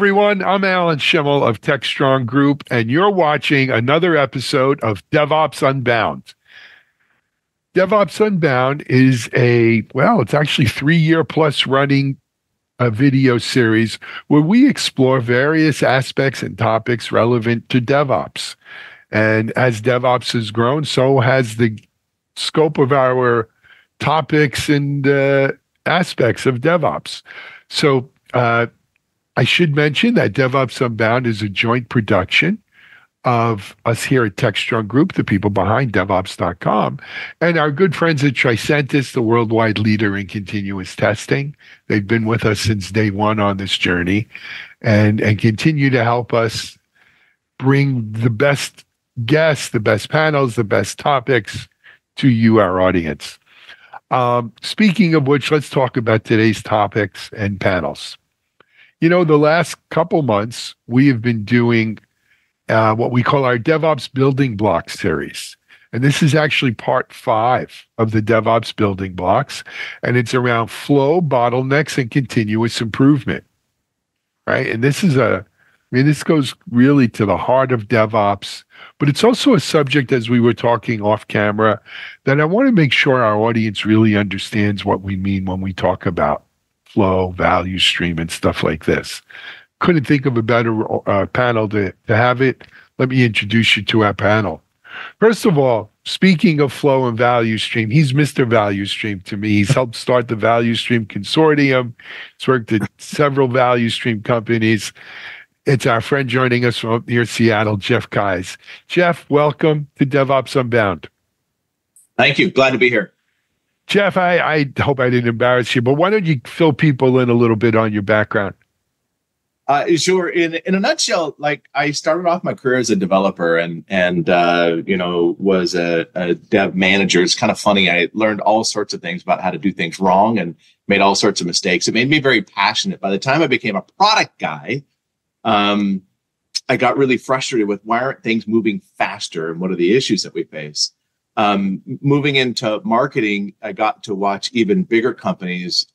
everyone. I'm Alan Shimel of TechStrong Group, and you're watching another episode of DevOps Unbound. DevOps Unbound is it's actually 3-year plus running a video series where we explore various aspects and topics relevant to DevOps. And as DevOps has grown, so has the scope of our topics and aspects of DevOps. So I should mention that DevOps Unbound is a joint production of us here at TechStrong Group, the people behind DevOps.com, and our good friends at Tricentis, the worldwide leader in continuous testing. They've been with us since day one on this journey and continue to help us bring the best guests, the best panels, the best topics to you, our audience. Speaking of which, let's talk about today's topics and panels. You know, the last couple months, we have been doing what we call our DevOps Building Blocks series. And this is actually part 5 of the DevOps Building Blocks. And it's around flow, bottlenecks, and continuous improvement, right? And this goes really to the heart of DevOps, but it's also a subject, as we were talking off camera, that I want to make sure our audience really understands what we mean when we talk about flow, value stream, and stuff like this. Couldn't think of a better panel to have it. Let me introduce you to our panel. First of all, speaking of flow and value stream, he's Mr. Value Stream to me. He's helped start the Value Stream Consortium. He's worked at several value stream companies. It's our friend joining us from near Seattle, Jeff Keyes. Jeff, welcome to DevOps Unbound. Thank you. Glad to be here. Jeff, I hope I didn't embarrass you, but why don't you fill people in a little bit on your background? Sure. In a nutshell, like I started off my career as a developer and was a dev manager. It's kind of funny. I learned all sorts of things about how to do things wrong and made all sorts of mistakes. It made me very passionate. By the time I became a product guy, I got really frustrated with why aren't things moving faster and what are the issues that we face. Moving into marketing, I got to watch even bigger companies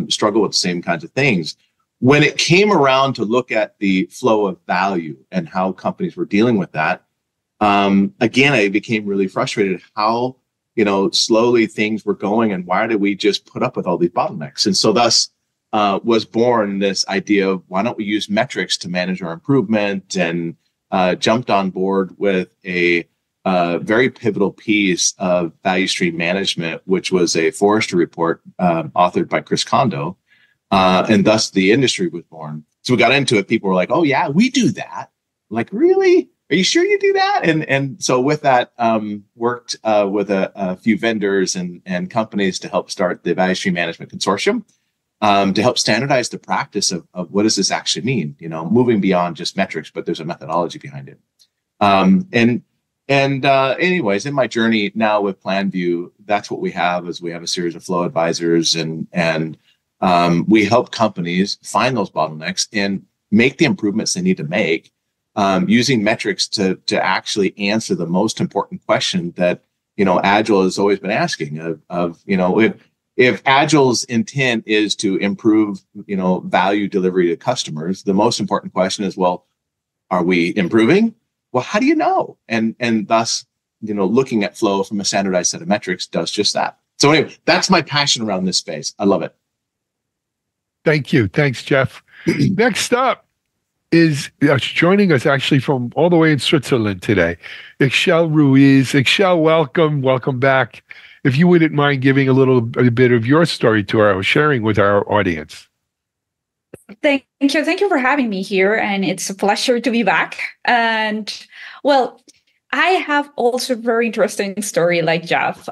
struggle with the same kinds of things. When it came around to look at the flow of value and how companies were dealing with that, again, I became really frustrated how, slowly things were going and why did we just put up with all these bottlenecks? And so thus was born this idea of why don't we use metrics to manage our improvement, and jumped on board with a very pivotal piece of value stream management, which was a Forrester report authored by Chris Kondo. And thus the industry was born. So we got into it. People were like, "Oh yeah, we do that." I'm like, really? Are you sure you do that? And so with that, worked with a few vendors and companies to help start the Value Stream Management Consortium, to help standardize the practice of what does this actually mean? Moving beyond just metrics, but there's a methodology behind it. Anyways, in my journey now with Planview, that's what we have is we have a series of flow advisors and we help companies find those bottlenecks and make the improvements they need to make, using metrics to actually answer the most important question that, Agile has always been asking if Agile's intent is to improve, value delivery to customers, the most important question is, well, are we improving? Well, how do you know? And thus, looking at flow from a standardized set of metrics does just that. So anyway, that's my passion around this space. I love it. Thank you. Thanks, Jeff. Next up is joining us actually from all the way in Switzerland today, Ixchel Ruiz. Ixchel, welcome. Welcome back. If you wouldn't mind giving a bit of your story sharing with our audience. Thank you. Thank you for having me here. And it's a pleasure to be back. And I have also a very interesting story like Jeff.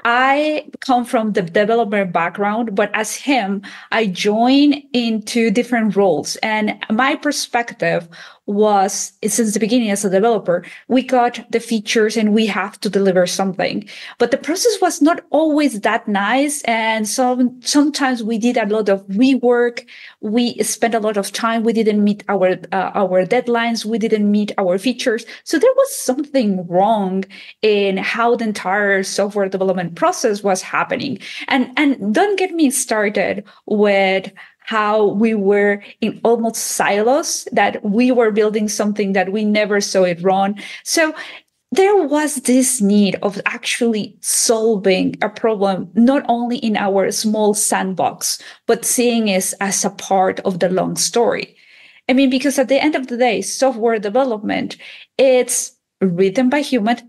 I come from the developer background, but as him, I joined into different roles. And my perspective was, since the beginning as a developer, we got the features and we have to deliver something. But the process was not always that nice. And sometimes we did a lot of rework. We spent a lot of time. We didn't meet our deadlines. We didn't meet our features. So there was something wrong in how the entire software development process was happening. And don't get me started with how we were in almost silos, that we were building something that we never saw it run. So there was this need of actually solving a problem, not only in our small sandbox, but seeing it as a part of the long story. I mean, because at the end of the day, software development, it's written by humans.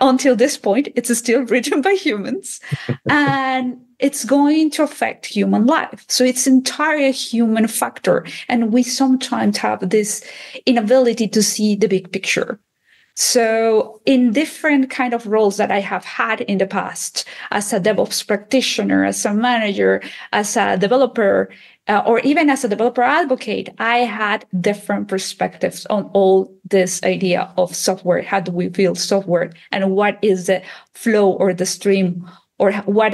Until this point, it's still written by humans, and it's going to affect human life. So it's entirely a human factor. And we sometimes have this inability to see the big picture. So in different kind of roles that I have had in the past, as a DevOps practitioner, as a manager, as a developer, or even as a developer advocate, I had different perspectives on all this idea of software. How do we build software, and what is the flow or the stream, or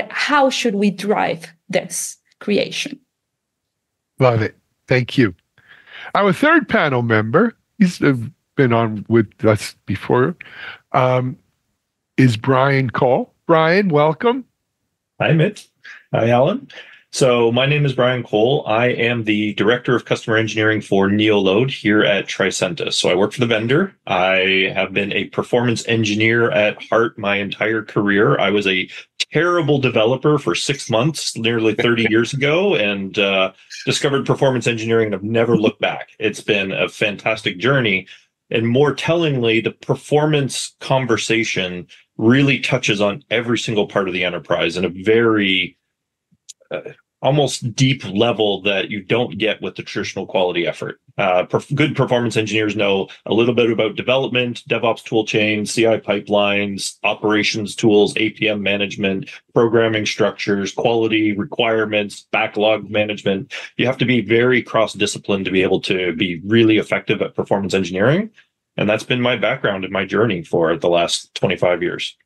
how should we drive this creation? Love it. Thank you. Our third panel member, he's been on with us before, is Bryan Cole. Bryan, welcome. Hi, Mitch. Hi, Alan. So my name is Bryan Cole. I am the Director of Customer Engineering for Neoload here at Tricentis. So I work for the vendor. I have been a performance engineer at heart my entire career. I was a terrible developer for 6 months, nearly 30 years ago, and discovered performance engineering and have never looked back. It's been a fantastic journey. And more tellingly, the performance conversation really touches on every single part of the enterprise in a very almost deep level that you don't get with the traditional quality effort. Good performance engineers know a little bit about development, DevOps tool chains, CI pipelines, operations tools, APM management, programming structures, quality requirements, backlog management. You have to be very cross-disciplined to be able to be really effective at performance engineering. And that's been my background and my journey for the last 25 years.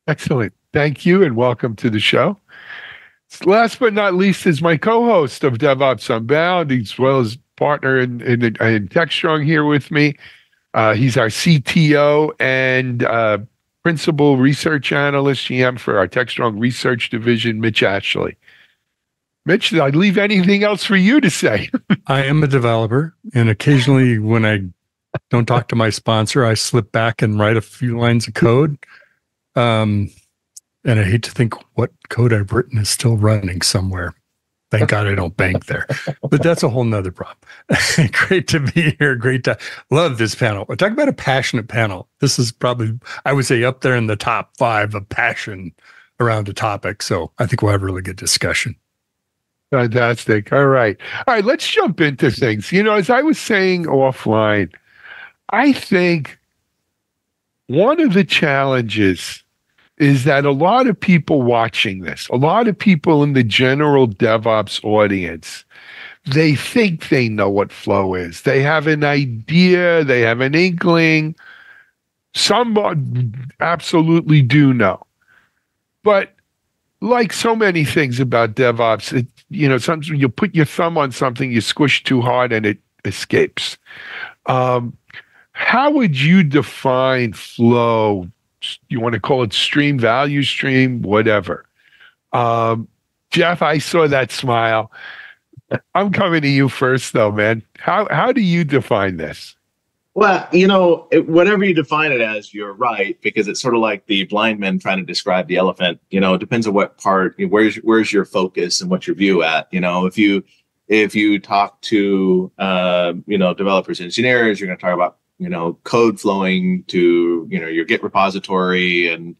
Excellent. Thank you, and welcome to the show. Last but not least is my co-host of DevOps Unbound, as well as partner in TechStrong here with me. He's our CTO and principal research analyst, GM for our TechStrong research division, Mitch Ashley. Mitch, did I leave anything else for you to say? I am a developer, and occasionally when I don't talk to my sponsor, I slip back and write a few lines of code. And I hate to think what code I've written is still running somewhere. Thank God I don't bank there. But that's a whole nother problem. Great to be here. Great to love this panel. We're talking about a passionate panel. This is probably, I would say, up there in the top 5 of passion around a topic. So I think we'll have a really good discussion. Fantastic. All right. Let's jump into things. You know, as I was saying offline, I think one of the challenges is that a lot of people watching this, a lot of people in the general DevOps audience, they think they know what flow is. They have an idea, they have an inkling. Some absolutely do know. But like so many things about DevOps, sometimes when you put your thumb on something, you squish too hard and it escapes. How would you define flow? You want to call it stream, value stream, whatever. Jeff, I saw that smile. I'm coming to you first, though, man. How do you define this? Well, whatever you define it as, you're right, because it's sort of like the blind man trying to describe the elephant. It depends on what part, where's your focus and what's your view at. If you talk to developers, engineers, you're going to talk about code flowing to, your Git repository and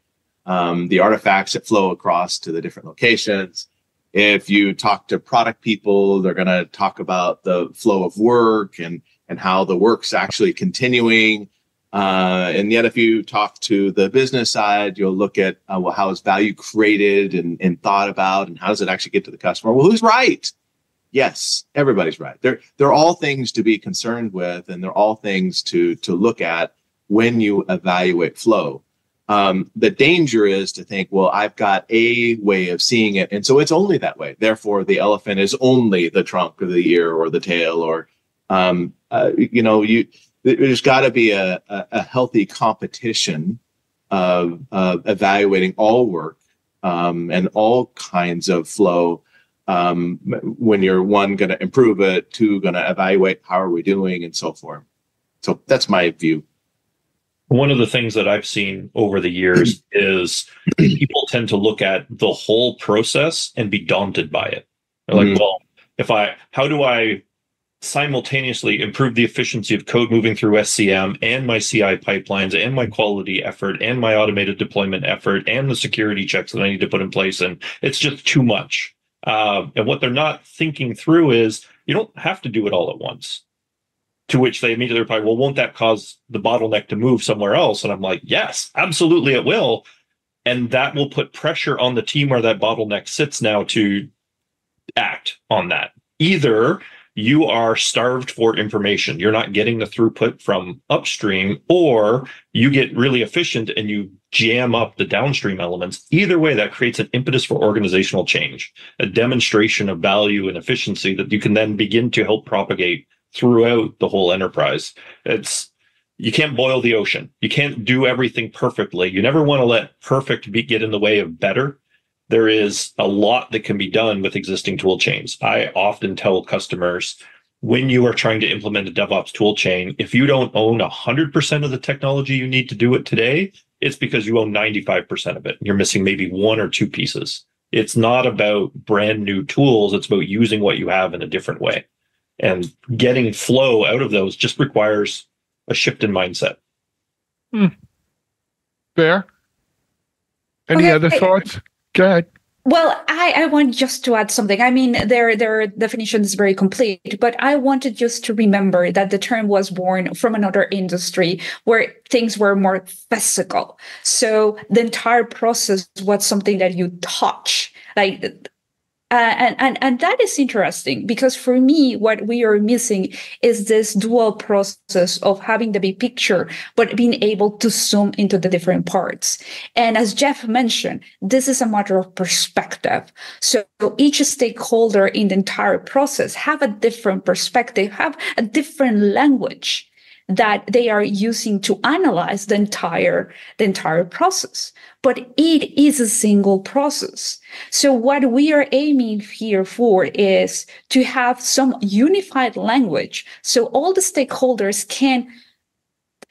the artifacts that flow across to the different locations. If you talk to product people, they're going to talk about the flow of work and how the work's actually continuing. And yet, if you talk to the business side, you'll look at, how is value created and thought about, and how does it actually get to the customer? Well, who's right? Yes, everybody's right. They're all things to be concerned with, and they're all things to look at when you evaluate flow. The danger is to think, well, I've got a way of seeing it, and so it's only that way. Therefore, the elephant is only the trunk or the ear or the tail, or there's got to be a healthy competition of evaluating all work and all kinds of flow. when you're one, going to improve it, two, going to evaluate how are we doing, and so forth. So that's my view. One of the things that I've seen over the years is people tend to look at the whole process and be daunted by it. They're like, well, how do I simultaneously improve the efficiency of code moving through SCM and my CI pipelines and my quality effort and my automated deployment effort and the security checks that I need to put in place? And it's just too much. And what they're not thinking through is you don't have to do it all at once. To which they immediately reply, well, won't that cause the bottleneck to move somewhere else? And I'm like, yes, absolutely it will. And that will put pressure on the team where that bottleneck sits now to act on that. Either you are starved for information, you're not getting the throughput from upstream, or you get really efficient and you jam up the downstream elements. Either way, that creates an impetus for organizational change, a demonstration of value and efficiency that you can then begin to help propagate throughout the whole enterprise. You can't boil the ocean. You can't do everything perfectly. You never want to let perfect get in the way of better. There is a lot that can be done with existing tool chains. I often tell customers, when you are trying to implement a DevOps tool chain, if you don't own 100% of the technology you need to do it today, it's because you own 95% of it. You're missing maybe one or two pieces. It's not about brand new tools. It's about using what you have in a different way. And getting flow out of those just requires a shift in mindset. Fair. Any other thoughts? Go ahead. Well, I want just to add something. I mean, their definition is very complete, but I wanted just to remember that the term was born from another industry where things were more physical. So the entire process was something that you touch, like. And that is interesting because for me, what we are missing is this dual process of having the big picture, but being able to zoom into the different parts. And as Jeff mentioned, this is a matter of perspective. So each stakeholder in the entire process have a different perspective, have a different language that they are using to analyze the entire process. But it is a single process. So what we are aiming here for is to have some unified language so all the stakeholders can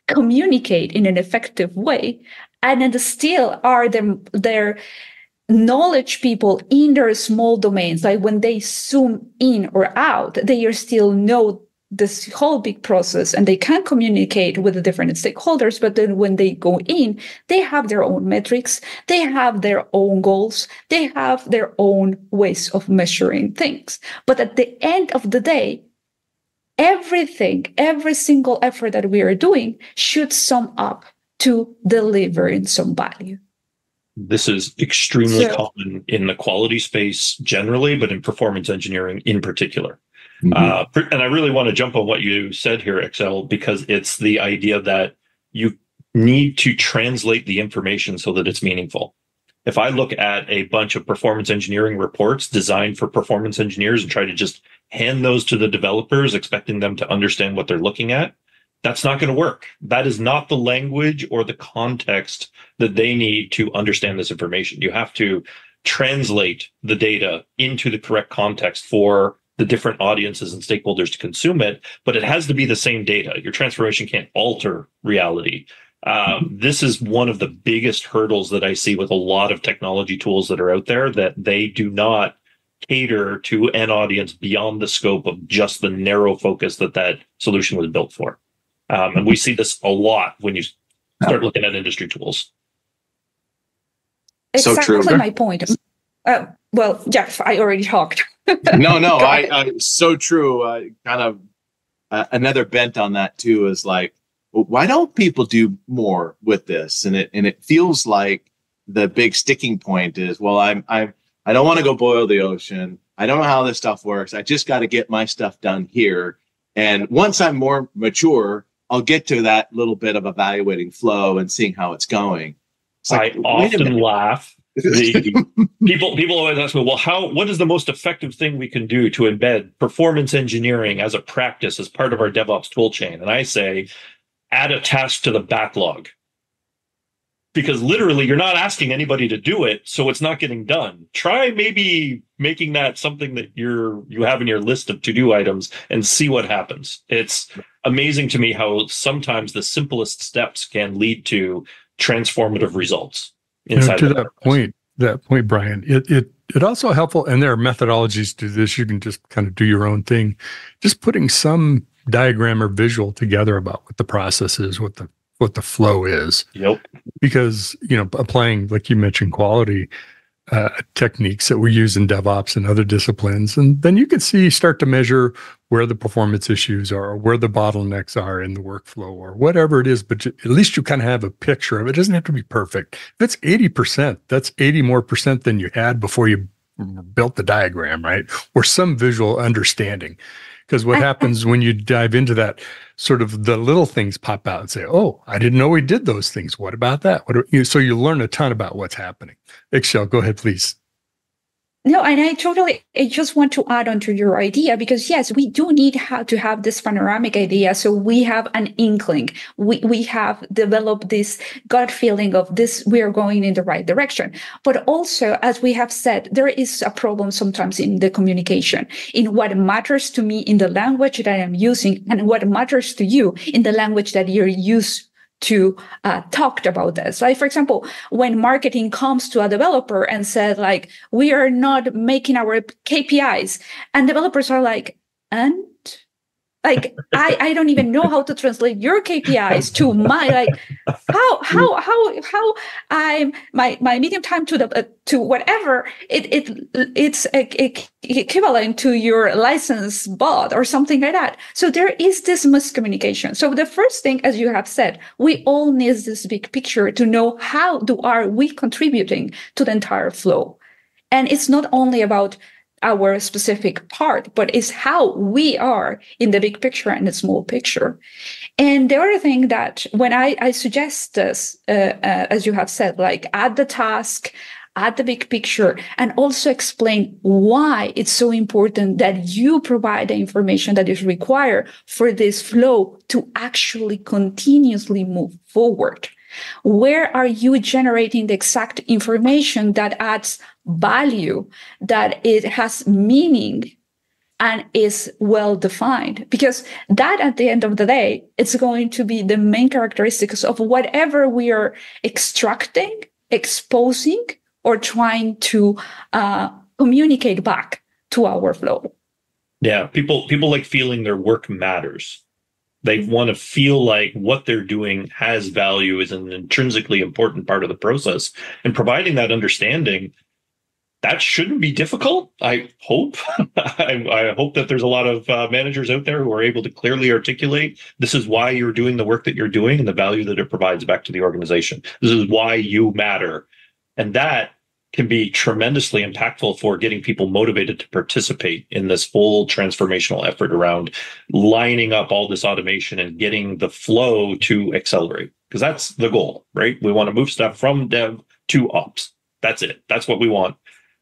communicate in an effective way, and then still are their knowledge people in their small domains. Like when they zoom in or out, they are still know this whole big process and they can communicate with the different stakeholders. But then when they go in, they have their own metrics, they have their own goals, they have their own ways of measuring things. But at the end of the day, everything, every single effort that we are doing should sum up to delivering some value. This is extremely common in the quality space generally, but in performance engineering in particular. And I really want to jump on what you said here, Ixchel, because it's the idea that you need to translate the information so that it's meaningful. If I look at a bunch of performance engineering reports designed for performance engineers and try to just hand those to the developers, expecting them to understand what they're looking at, that's not going to work. That is not the language or the context that they need to understand this information. You have to translate the data into the correct context for the different audiences and stakeholders to consume it, but it has to be the same data. Your transformation can't alter reality. This is one of the biggest hurdles that I see with a lot of technology tools that are out there, that they do not cater to an audience beyond the scope of just the narrow focus that solution was built for. And we see this a lot when you start looking at industry tools. Exactly my point. Well, Jeff, I already talked. No, I so true. Kind of another bent on that too is like, well, why don't people do more with this? And it feels like the big sticking point is, well, I don't want to go boil the ocean. I don't know how this stuff works. I just got to get my stuff done here. And once I'm more mature, I'll get to that little bit of evaluating flow and seeing how it's going. It's like, I often laugh. People always ask me, well, what is the most effective thing we can do to embed performance engineering as a practice as part of our DevOps toolchain? And I say, add a task to the backlog. because literally you're not asking anybody to do it, so it's not getting done. Try maybe making that something that you have in your list of to-do items and see what happens. It's amazing to me how sometimes the simplest steps can lead to transformative results. To that point, Bryan, it also helpful, and there are methodologies to this. You can just kind of do your own thing, just putting some diagram or visual together about what the process is, what the flow is. Yep. Because, applying, like you mentioned, quality techniques that we use in DevOps and other disciplines, and then you can start to measure where the performance issues are, or where the bottlenecks are in the workflow, or whatever it is. But at least you kind of have a picture of it. It doesn't have to be perfect. If it's 80%, that's 80 more percent than you had before you built the diagram, right? Or some visual understanding. Because what happens when you dive into that, sort of the little things pop out and say, oh, I didn't know we did those things. What about that? So you learn a ton about what's happening. Ixchel, go ahead, please. No, and I just want to add on to your idea, because yes, we do need to have this panoramic idea. So we have an inkling. We have developed this gut feeling of this, we are going in the right direction. But also, as we have said, there is a problem sometimes in the communication, in what matters to me in the language that I am using, and what matters to you in the language that you're used to talked about this. Like, for example, when marketing comes to a developer and said, like, we are not making our KPIs, and developers are like, and like, I don't even know how to translate your KPIs to my, like, how I'm my medium time to whatever it's equivalent to your license bot or something like that. So there is this miscommunication. So the first thing, as you have said, we all need this big picture to know are we contributing to the entire flow. And it's not only about our specific part, but it's how we are in the big picture and the small picture. And the other thing that when I suggest this, as you have said, like add the task, add the big picture, and also explain why it's so important that you provide the information that is required for this flow to actually continuously move forward. Where are you generating the exact information that adds value, that it has meaning and is well defined? Because that, at the end of the day, it's going to be the main characteristics of whatever we are extracting, exposing, or trying to communicate back to our flow. Yeah, people like feeling their work matters. They want to feel like what they're doing has value, is an intrinsically important part of the process. And providing that understanding, that shouldn't be difficult, I hope. I hope that there's a lot of managers out there who are able to clearly articulate, this is why you're doing the work that you're doing and the value that it provides back to the organization. This is why you matter. And that can be tremendously impactful for getting people motivated to participate in this full transformational effort around lining up all this automation and getting the flow to accelerate. Because that's the goal, right? We want to move stuff from dev to ops. That's it. That's what we want.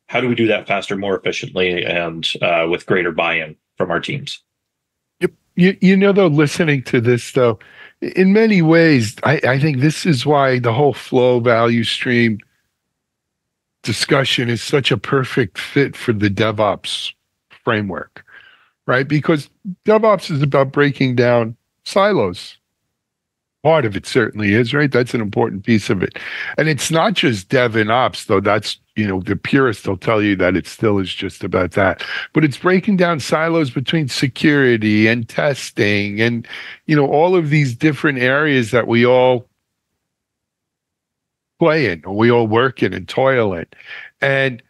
How do we do that faster, more efficiently, and with greater buy-in from our teams? Though, listening to this, though, in many ways, I think this is why the whole flow value stream discussion is such a perfect fit for the DevOps framework, right? Because DevOps is about breaking down silos. Part of it certainly is, right? That's an important piece of it. And it's not just dev and ops, though. That's, the purists will tell you that it still is just about that. But it's breaking down silos between security and testing and, all of these different areas that we all play in, or we all work in and toil in. And,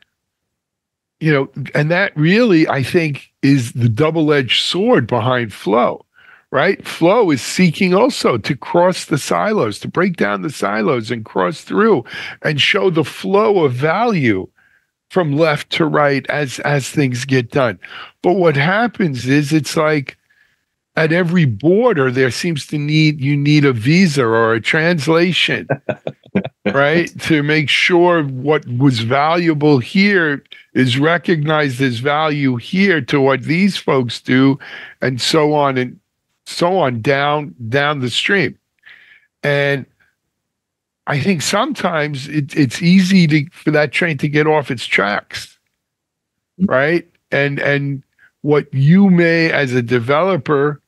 and that really, I think, is the double-edged sword behind flow, right? Flow is seeking also to cross the silos, to break down the silos and cross through and show the flow of value from left to right as things get done. But what happens is it's like at every border, there seems to you need a visa or a translation, right? To make sure what was valuable here is recognized as value here to what these folks do, and so on and so on down the stream. And I think sometimes it's easy for that train to get off its tracks, right? And what you may, as a developer,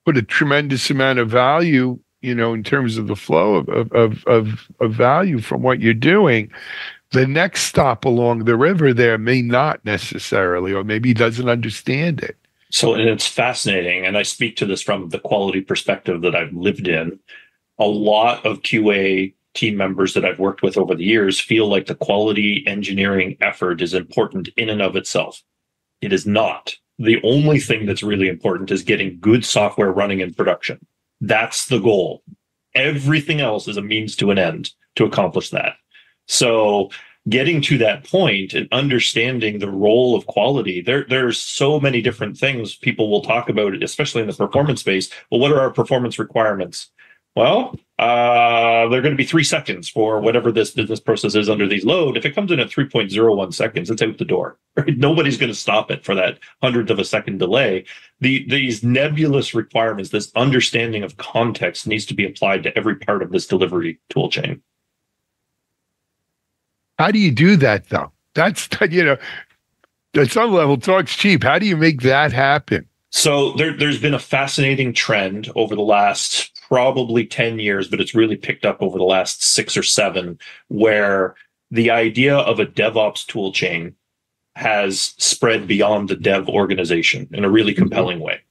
put a tremendous amount of value, in terms of the flow of value from what you're doing. The next stop along the river there may not necessarily, or maybe doesn't understand it. So, and it's fascinating, and I speak to this from the quality perspective that I've lived in. A lot of QA team members that I've worked with over the years feel like the quality engineering effort is important in and of itself. It is not. The only thing that's really important is getting good software running in production. That's the goal. Everything else is a means to an end to accomplish that. So getting to that point and understanding the role of quality, there's so many different things people will talk about, especially in the performance space. Well, what are our performance requirements? Well, they're going to be 3 seconds for whatever this business process is under these load. If it comes in at 3.01 seconds, it's out the door. Right? Nobody's going to stop it for that 100th of a second delay. These nebulous requirements, this understanding of context needs to be applied to every part of this delivery tool chain. How do you do that, though? That's, at some level, talk's cheap. How do you make that happen? So there's been a fascinating trend over the last probably 10 years, but it's really picked up over the last 6 or 7, where the idea of a DevOps tool chain has spread beyond the dev organization in a really compelling way.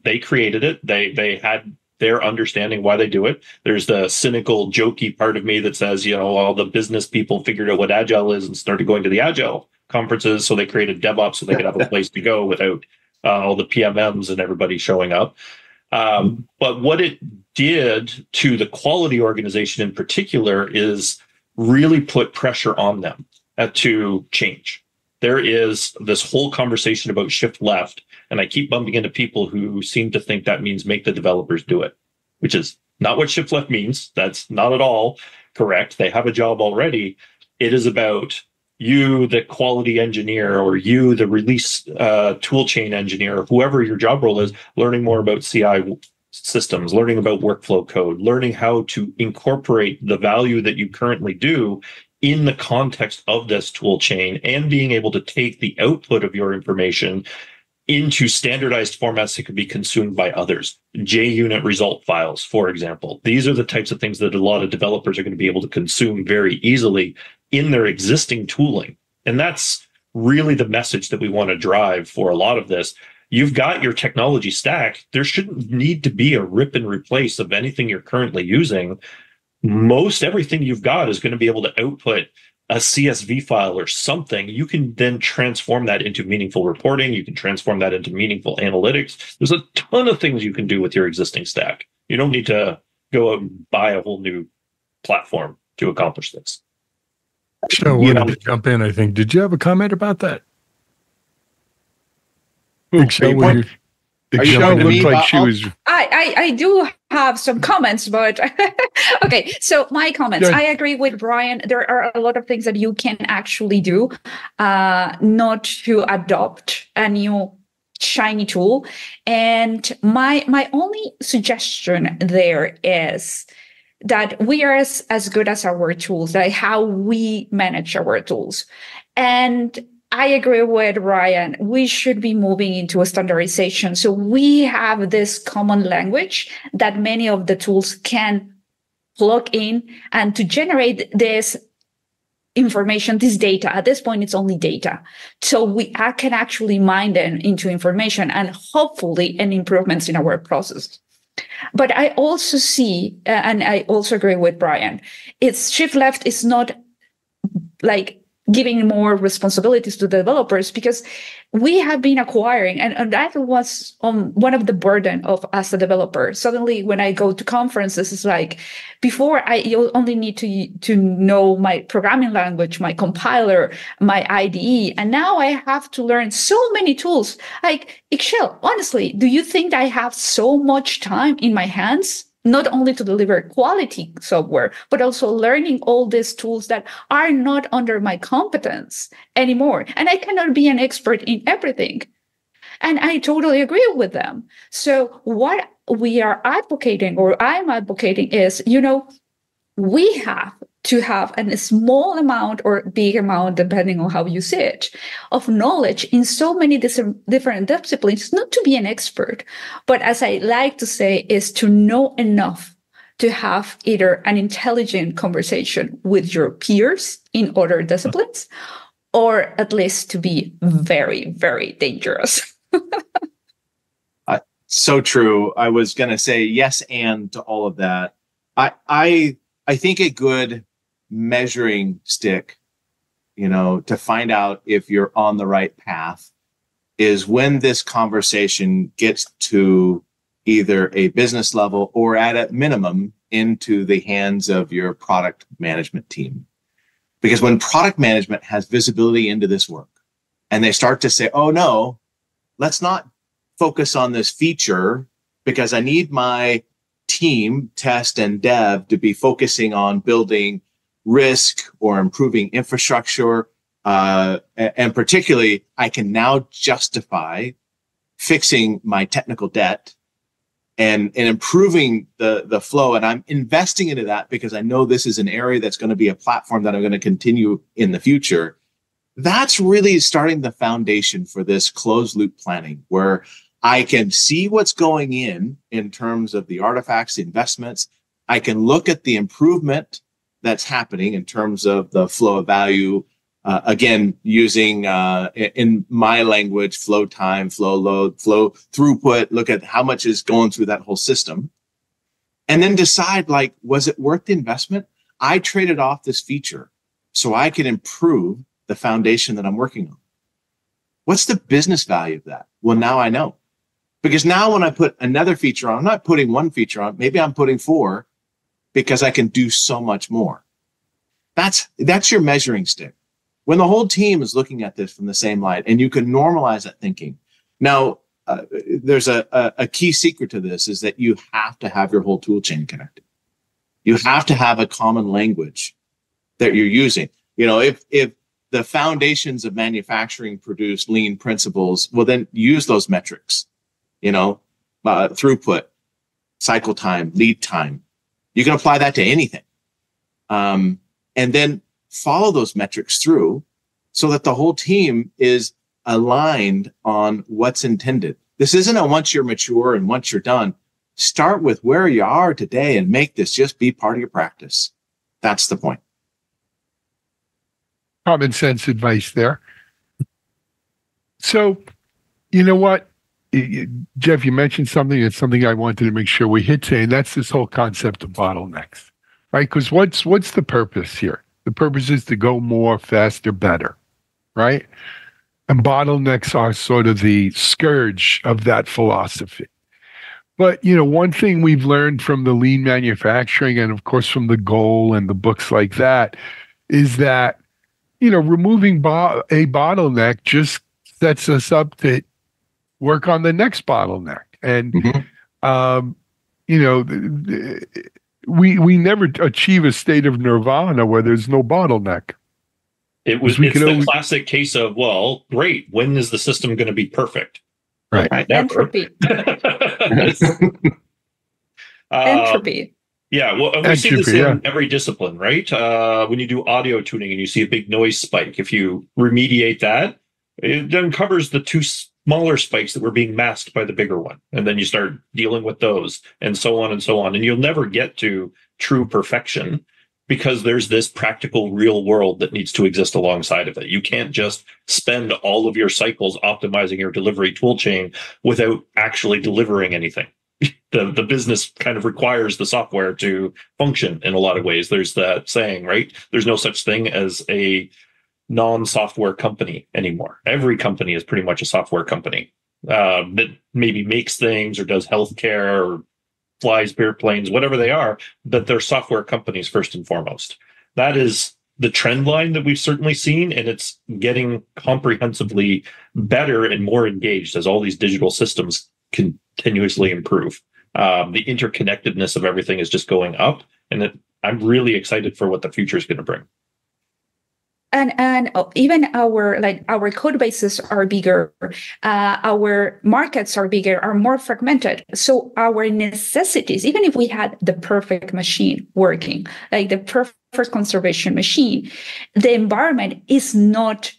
They created it. They had their understanding why they do it. There's the cynical, jokey part of me that says, all the business people figured out what Agile is and started going to the Agile conferences. So they created DevOps so they could have a place to go without all the PMMs and everybody showing up. But what it did to the quality organization in particular is really put pressure on them to change. There is this whole conversation about shift left, and I keep bumping into people who seem to think that means make the developers do it, which is not what shift left means. That's not at all correct. They have a job already. It is about you, the quality engineer, or you, the release toolchain engineer, whoever your job role is, learning more about CI systems, learning about workflow code, learning how to incorporate the value that you currently do in the context of this tool chain, and being able to take the output of your information into standardized formats that could be consumed by others. JUnit result files, for example. These are the types of things that a lot of developers are going to be able to consume very easily in their existing tooling. And that's really the message that we want to drive for a lot of this. You've got your technology stack. There shouldn't need to be a rip and replace of anything you're currently using. Most everything you've got is going to be able to output a CSV file or something. You can then transform that into meaningful reporting. You can transform that into meaningful analytics. There's a ton of things you can do with your existing stack. You don't need to go out and buy a whole new platform to accomplish this. So wanted to jump in, I think. Did you have a comment about that? Ixchel, Ixchel looked like she was. I do have some comments, but okay. So my comments. Yeah. I agree with Bryan. There are a lot of things that you can actually do, not to adopt a new shiny tool. And my only suggestion there is that we are as good as our tools, like how we manage our tools. And I agree with Bryan. We should be moving into a standardization. So we have this common language that many of the tools can plug in, and to generate this information, this data. At this point, it's only data. So we can actually mine them into information and hopefully an improvements in our process. But I also see, and I also agree with Bryan, it's shift left is not like giving more responsibilities to developers, because we have been acquiring, and that was one of the burden of as a developer. Suddenly, when I go to conferences, it's like before you only need to know my programming language, my compiler, my IDE, and now I have to learn so many tools. Like Ixchel, honestly, do you think I have so much time in my hands? Not only to deliver quality software, but also learning all these tools that are not under my competence anymore. And I cannot be an expert in everything. And I totally agree with them. So what we are advocating, or I'm advocating, is, we have to have a small amount or big amount, depending on how you see it, of knowledge in so many different disciplines, not to be an expert, but as I like to say, is to know enough to have either an intelligent conversation with your peers in other disciplines, or at least to be very, very dangerous. So true. I was going to say yes and to all of that. I think a good measuring stick, to find out if you're on the right path is when this conversation gets to either a business level or at a minimum into the hands of your product management team. Because when product management has visibility into this work and they start to say, oh no, let's not focus on this feature because I need my team, test and dev, to be focusing on building risk or improving infrastructure. And particularly, I can now justify fixing my technical debt and improving the flow. And I'm investing into that because I know this is an area that's going to be a platform that I'm going to continue in the future. That's really starting the foundation for this closed loop planning, where I can see what's going in terms of the artifacts, the investments. I can look at the improvement that's happening in terms of the flow of value. Again, using, in my language, flow time, flow load, flow throughput, look at how much is going through that whole system. And then decide, was it worth the investment? I traded off this feature so I could improve the foundation that I'm working on. What's the business value of that? Well, now I know. Because now when I put another feature on, I'm not putting one feature on, maybe I'm putting 4 because I can do so much more. That's your measuring stick. When the whole team is looking at this from the same light, and you can normalize that thinking. Now, there's a key secret to this is that you have to have your whole tool chain connected. You have to have a common language that you're using. If the foundations of manufacturing produce lean principles, well, then use those metrics. Throughput, cycle time, lead time. You can apply that to anything. And then follow those metrics through so that the whole team is aligned on what's intended. This isn't a once you're mature and once you're done. Start with where you are today and make this just be part of your practice. That's the point. Common sense advice there. So, you know what? Jeff, you mentioned something. It's something I wanted to make sure we hit today, and that's this whole concept of bottlenecks, right? Because what's the purpose here? The purpose is to go more, faster, better, right? And bottlenecks are sort of the scourge of that philosophy. But, one thing we've learned from the lean manufacturing and, of course, from the goal and the books like that is that, removing a bottleneck just sets us up to work on the next bottleneck. And, we never achieve a state of nirvana where there's no bottleneck. It's the classic case of, well, great. When is the system going to be perfect? Right. Entropy. Entropy. Yeah, well, we see this in every discipline, right? When you do audio tuning and you see a big noise spike, if you remediate that, it uncovers the 2 smaller spikes that were being masked by the bigger one. And then you start dealing with those and so on and so on. And you'll never get to true perfection because there's this practical real world that needs to exist alongside of it. You can't just spend all of your cycles optimizing your delivery tool chain without actually delivering anything. The business kind of requires the software to function in a lot of ways. There's that saying, right? There's no such thing as a non-software company anymore. Every company is pretty much a software company that maybe makes things or does healthcare or flies airplanes, whatever they are, but they're software companies first and foremost. That is the trend line that we've certainly seen, and it's getting comprehensively better and more engaged as all these digital systems continuously improve. The interconnectedness of everything is just going up, and I'm really excited for what the future is going to bring. and even our code bases are bigger, our markets are bigger, are more fragmented. So our necessities, even if we had the perfect machine working, like the perfect conservation machine, the environment is not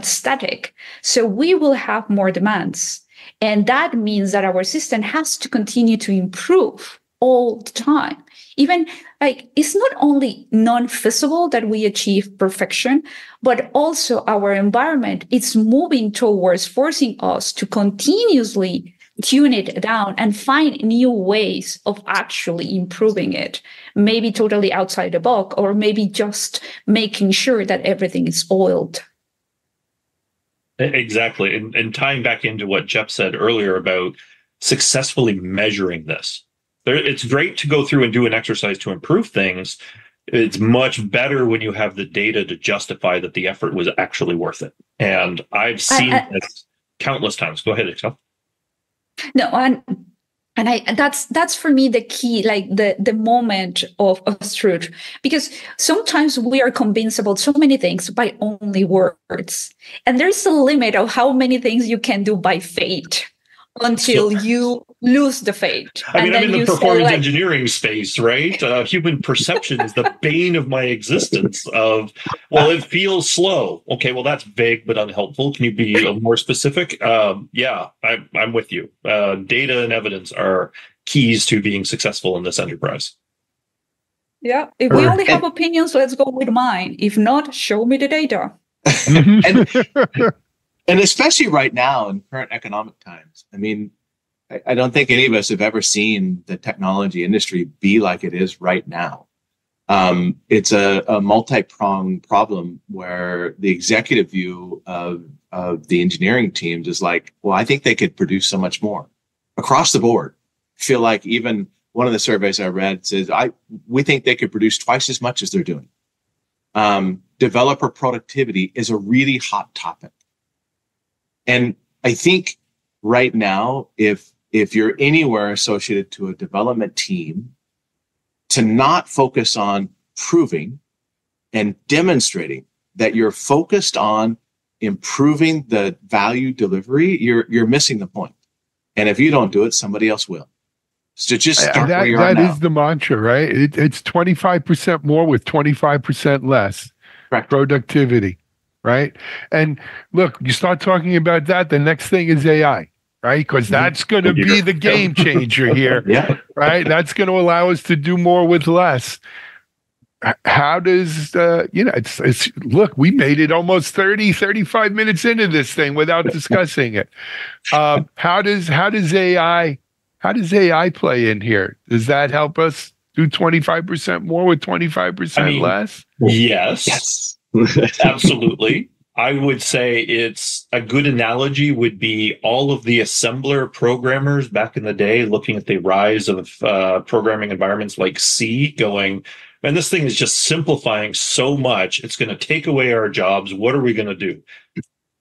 static. So we will have more demands, and that means that our system has to continue to improve all the time. Even like it's not only non-feasible that we achieve perfection, but also our environment is moving towards forcing us to continuously tune it down and find new ways of actually improving it. Maybe totally outside the box, or maybe just making sure that everything is oiled. Exactly. And tying back into what Jeff said earlier about successfully measuring this. It's great to go through and do an exercise to improve things. It's much better when you have the data to justify that the effort was actually worth it. And I've seen this countless times. Go ahead, Ixchel. No, and that's for me the key, like the moment of truth, because sometimes we are convinced about so many things by only words, and there's a limit of how many things you can do by faith until you lose the faith. I mean, I'm in the performance engineering space, right? Human perception is the bane of my existence of, well, it feels slow. Okay, well, that's vague but unhelpful. Can you be more specific? Yeah, I'm with you. Data and evidence are keys to being successful in this enterprise. Yeah, if we only have opinions, let's go with mine. If not, show me the data. And especially right now in current economic times, I mean, I don't think any of us have ever seen the technology industry be like it is right now. It's a multi-pronged problem where the executive view of the engineering teams is like, well, I think they could produce so much more across the board. I feel like even one of the surveys I read says, we think they could produce twice as much as they're doing. Developer productivity is a really hot topic. And I think right now, if you're anywhere associated to a development team, to not focus on proving and demonstrating that you're focused on improving the value delivery, you're missing the point. And if you don't do it, somebody else will. So just start where you are now. That is the mantra, right? It's 25% more with 25% less. Correct. Productivity. Right. And look, you start talking about that, the next thing is AI, right? Because that's going to be the game changer here. Yeah. Right. That's going to allow us to do more with less. How does, it's look, we made it almost 35 minutes into this thing without discussing it. How does AI play in here? Does that help us do 25% more with 25% less? Yes. Absolutely. I would say it's a good analogy would be all of the assembler programmers back in the day looking at the rise of programming environments like C going, man, this thing is just simplifying so much. It's going to take away our jobs. What are we going to do?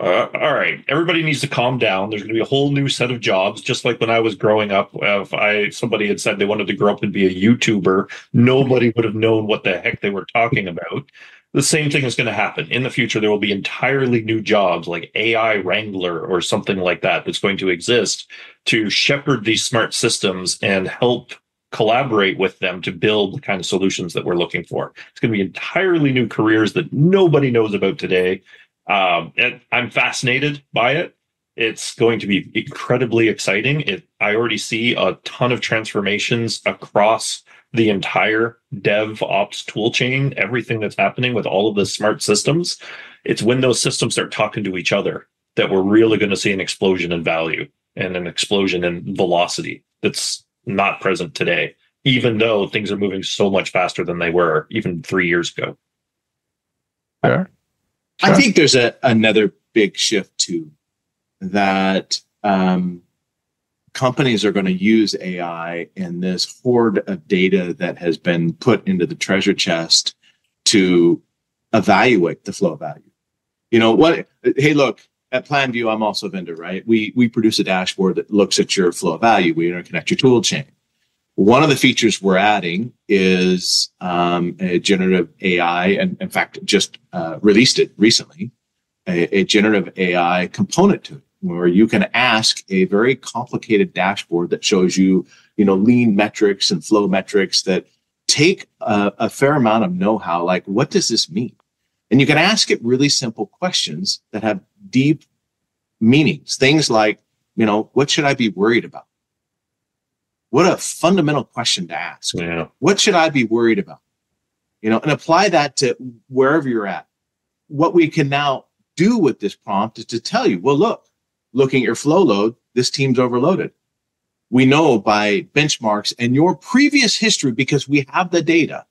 All right. Everybody needs to calm down. There's going to be a whole new set of jobs. Just like when I was growing up, if somebody had said they wanted to grow up and be a YouTuber, nobody would have known what the heck they were talking about. The same thing is going to happen. In the future, there will be entirely new jobs like AI Wrangler or something like that that's going to exist to shepherd these smart systems and help collaborate with them to build the kind of solutions that we're looking for. It's going to be entirely new careers that nobody knows about today. And I'm fascinated by it. It's going to be incredibly exciting. I already see a ton of transformations across the entire DevOps tool chain, everything that's happening with all of the smart systems. It's when those systems start talking to each other that we're really going to see an explosion in value and an explosion in velocity that's not present today, even though things are moving so much faster than they were even 3 years ago. Sure. I think there's another big shift too, that companies are going to use AI and this hoard of data that has been put into the treasure chest to evaluate the flow of value. You know what? Hey, look, at Planview, I'm also a vendor, right? We produce a dashboard that looks at your flow of value. We interconnect your tool chain. One of the features we're adding is a generative AI, and in fact, just released it recently, a generative AI component to it, where you can ask a very complicated dashboard that shows you, lean metrics and flow metrics that take a fair amount of know-how, like what does this mean? And you can ask it really simple questions that have deep meanings. Things like, what should I be worried about? What a fundamental question to ask. Yeah. What should I be worried about? And apply that to wherever you're at. What we can now do with this prompt is to tell you, well, looking at your flow load, this team's overloaded. We know by benchmarks and your previous history, because we have the data,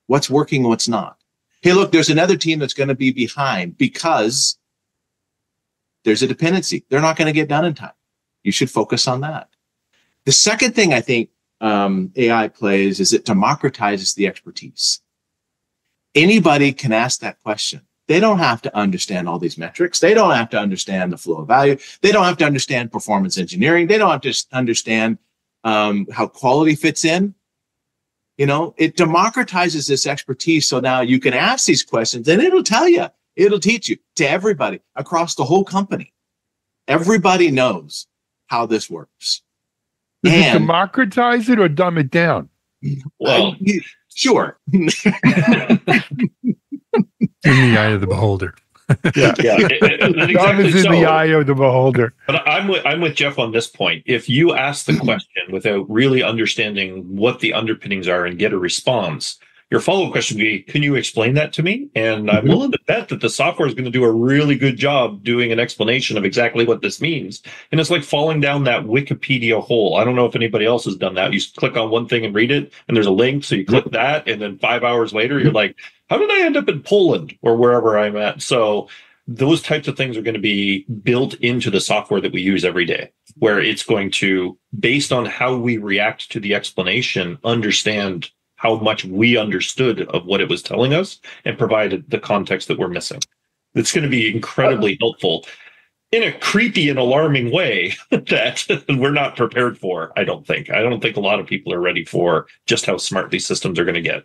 what's working, what's not. Hey, look, there's another team that's going to be behind because there's a dependency. They're not going to get done in time. You should focus on that. The second thing I think AI plays is it democratizes the expertise. Anybody can ask that question. They don't have to understand all these metrics. They don't have to understand the flow of value. They don't have to understand performance engineering. They don't have to understand how quality fits in. It democratizes this expertise. So now you can ask these questions and it'll tell you, it'll teach you to everybody across the whole company. Everybody knows how this works. Does it democratize it or dumb it down? Well, sure. In the eye of the beholder. yeah. Dumb is in the eye of the beholder. But I'm with Jeff on this point. If you ask the question without really understanding what the underpinnings are and get a response, your follow-up question would be, can you explain that to me? And I'm willing to bet that the software is going to do a really good job doing an explanation of exactly what this means. And it's like falling down that Wikipedia hole. I don't know if anybody else has done that. You click on one thing and read it, and there's a link. So you click that, and then 5 hours later, you're like, how did I end up in Poland or wherever I'm at? So those types of things are going to be built into the software that we use every day, where it's going to, based on how we react to the explanation, understand how much we understood of what it was telling us and provide the context that we're missing. It's going to be incredibly helpful in a creepy and alarming way that we're not prepared for, I don't think. I don't think a lot of people are ready for just how smart these systems are going to get.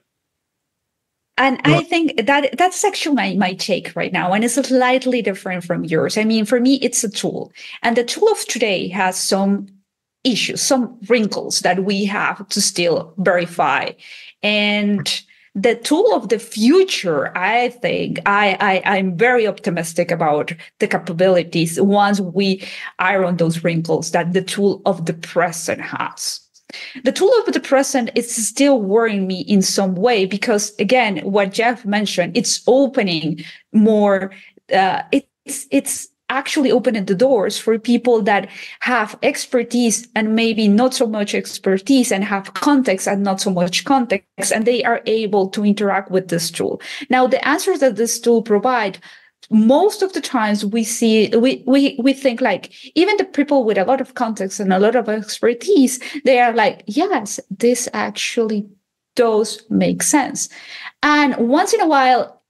And I think that's actually my take right now. And it's slightly different from yours. I mean, for me, it's a tool. And the tool of today has some issues, some wrinkles that we have to still verify. And the tool of the future, I think I'm very optimistic about the capabilities once we iron those wrinkles that the tool of the present has. The tool of the present is still worrying me in some way because, again, what Jeff mentioned, it's opening more. It's actually opening the doors for people that have expertise and maybe not so much expertise and have context and not so much context, and they are able to interact with this tool. Now, the answers that this tool provide, most of the times we think like even the people with a lot of context and a lot of expertise, they are like, yes, this actually does make sense. And once in a while,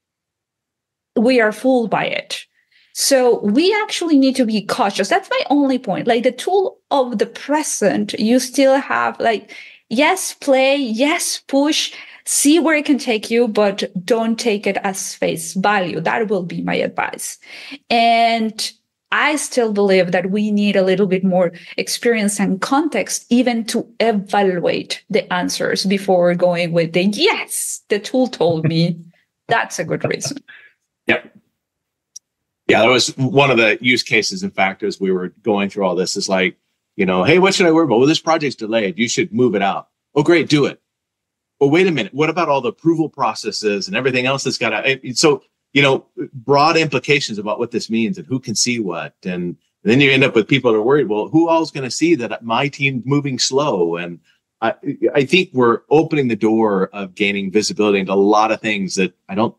we are fooled by it. So we actually need to be cautious. That's my only point. Like the tool of the present, you still have like, yes, play, yes, push, see where it can take you, but don't take it as face value. That will be my advice. And I still believe that we need a little bit more experience and context even to evaluate the answers before going with the, yes, the tool told me. That's a good reason. Yep. Yeah, that was one of the use cases, in fact, as we were going through all this, is like, hey, what should I worry about? Well, this project's delayed. You should move it out. Oh, great, do it. Well, wait a minute. What about all the approval processes and everything else that's got to, so, broad implications about what this means and who can see what. And then you end up with people that are worried, well, who all is going to see that my team's moving slow? And I think we're opening the door of gaining visibility into a lot of things that I don't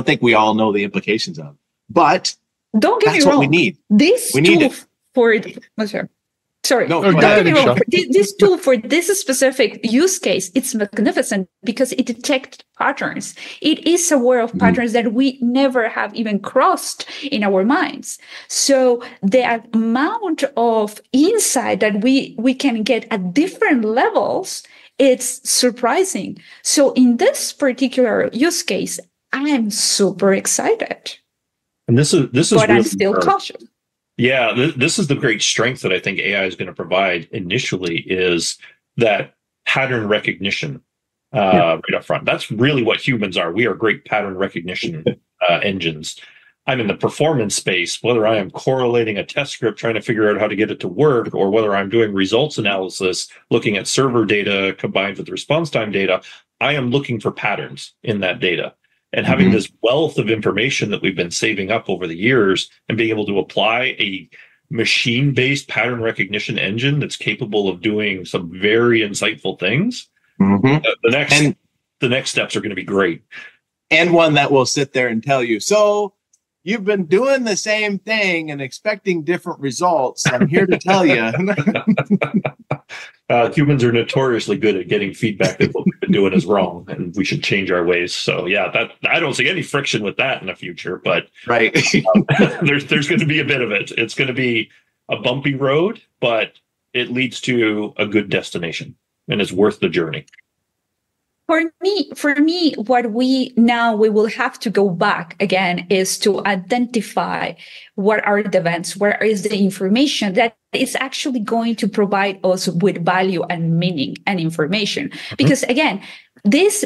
think we all know the implications of. But don't get me wrong. What we need. This we need tool it. for sure. Sorry, No, don't go get ahead, me wrong. Ixchel. This tool for this specific use case, it's magnificent because it detects patterns. It is aware of patterns that we never have even crossed in our minds. So the amount of insight that we can get at different levels, it's surprising. So in this particular use case, I am super excited. And this is but really I'm still cautious. Yeah, this is the great strength that I think AI is going to provide initially, is that pattern recognition right up front. That's really what humans are. We are great pattern recognition engines. I'm in the performance space, whether I am correlating a test script, trying to figure out how to get it to work, or whether I'm doing results analysis, looking at server data combined with response time data, I am looking for patterns in that data. And having this wealth of information that we've been saving up over the years and being able to apply a machine-based pattern recognition engine that's capable of doing some very insightful things, the next steps are going to be great. And one that will sit there and tell you, so you've been doing the same thing and expecting different results. I'm here to tell you. Humans are notoriously good at getting feedback that what we've been doing is wrong, and we should change our ways. So yeah, that I don't see any friction with that in the future, but right. There's going to be a bit of it. It's going to be a bumpy road, but it leads to a good destination, and it's worth the journey. For me, what we will have to go back again is to identify what are the events, where is the information that is actually going to provide us with value and meaning and information. Because again, these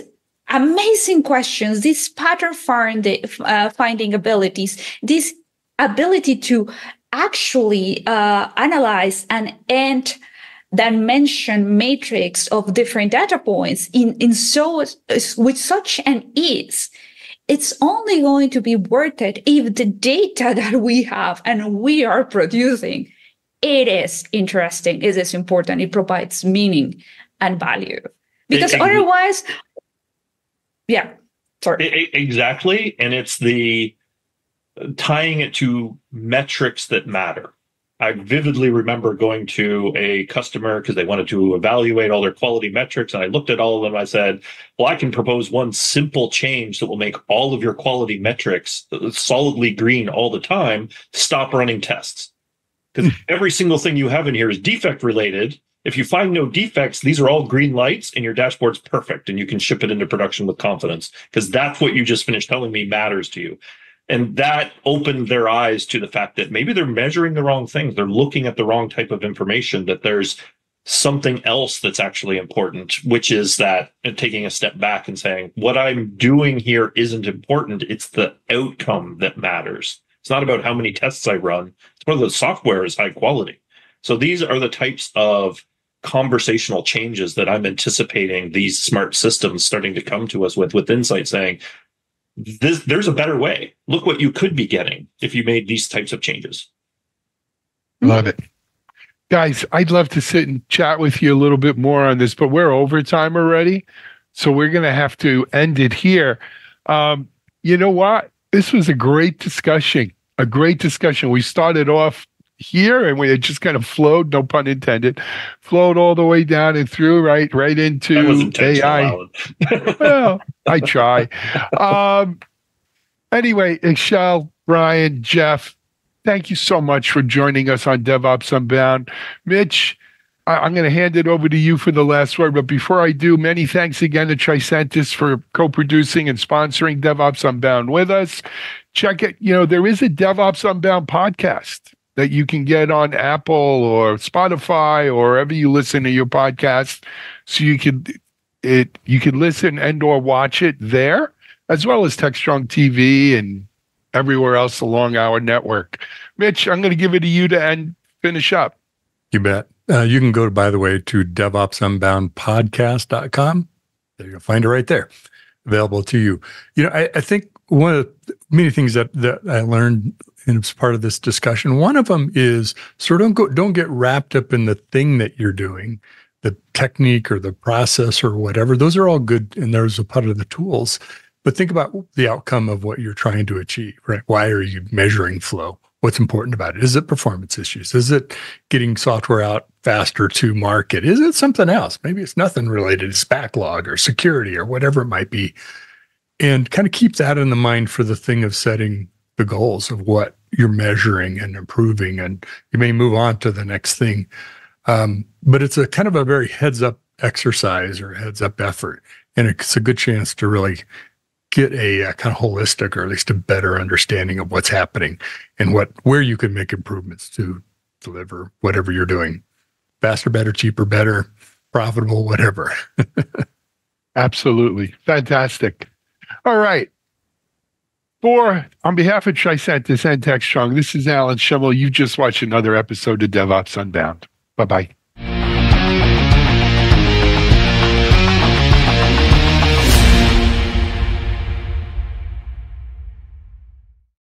amazing questions, these pattern finding abilities, this ability to actually analyze and end dimension matrix of different data points with such an ease, it's only going to be worth it if the data that we have and we are producing, it is interesting, it is important, it provides meaning and value. Because otherwise, exactly. And it's the tying it to metrics that matter. I vividly remember going to a customer because they wanted to evaluate all their quality metrics. And I looked at all of them. I said, well, I can propose one simple change that will make all of your quality metrics solidly green all the time. Stop running tests. Because every single thing you have in here is defect related. If you find no defects, these are all green lights and your dashboard's perfect and you can ship it into production with confidence, because that's what you just finished telling me matters to you. And that opened their eyes to the fact that maybe they're measuring the wrong things. They're looking at the wrong type of information, that there's something else that's actually important, which is that taking a step back and saying, what I'm doing here isn't important. It's the outcome that matters. It's not about how many tests I run. It's whether the software is high quality. So these are the types of conversational changes that I'm anticipating these smart systems starting to come to us with insight saying, there's a better way. Look what you could be getting if you made these types of changes. Love it. Guys, I'd love to sit and chat with you a little bit more on this, but we're overtime already. So we're going to have to end it here. You know what? This was a great discussion. We started off here and we just kind of flowed, no pun intended, flowed all the way down and through right into AI. Well, I try. Anyway, Ixchel, Bryan, Jeff, thank you so much for joining us on DevOps Unbound. Mitch, I'm going to hand it over to you for the last word. But before I do, many thanks again to Tricentis for co-producing and sponsoring DevOps Unbound with us. Check it. There is a DevOps Unbound podcast that you can get on Apple or Spotify or wherever you listen to your podcast. So you can listen and or watch it there, as well as TechStrong TV and everywhere else along our network. Mitch, I'm going to give it to you to finish up. You bet. You can go, by the way, to DevOpsUnboundPodcast.com. There you'll find it right there, available to you. I think one of the many things that I learned as part of this discussion, one of them is don't get wrapped up in the thing that you're doing, the technique or the process or whatever. Those are all good, and there's a part of the tools. But think about the outcome of what you're trying to achieve, right? Why are you measuring flow? what's important about it. Is it performance issues? Is it getting software out faster to market? Is it something else? Maybe it's nothing related. It's backlog or security or whatever it might be. And kind of keep that in the mind for the thing of setting the goals of what you're measuring and improving. And you may move on to the next thing. But it's a kind of a very heads up exercise or heads up effort. And it's a good chance to really get a kind of holistic, or at least a better understanding of what's happening and where you can make improvements to deliver whatever you're doing. Faster, better, cheaper, better, profitable, whatever. Absolutely. Fantastic. All right. On behalf of Tricentis and TechStrong, this is Alan Shimel. You just watched another episode of DevOps Unbound. Bye-bye.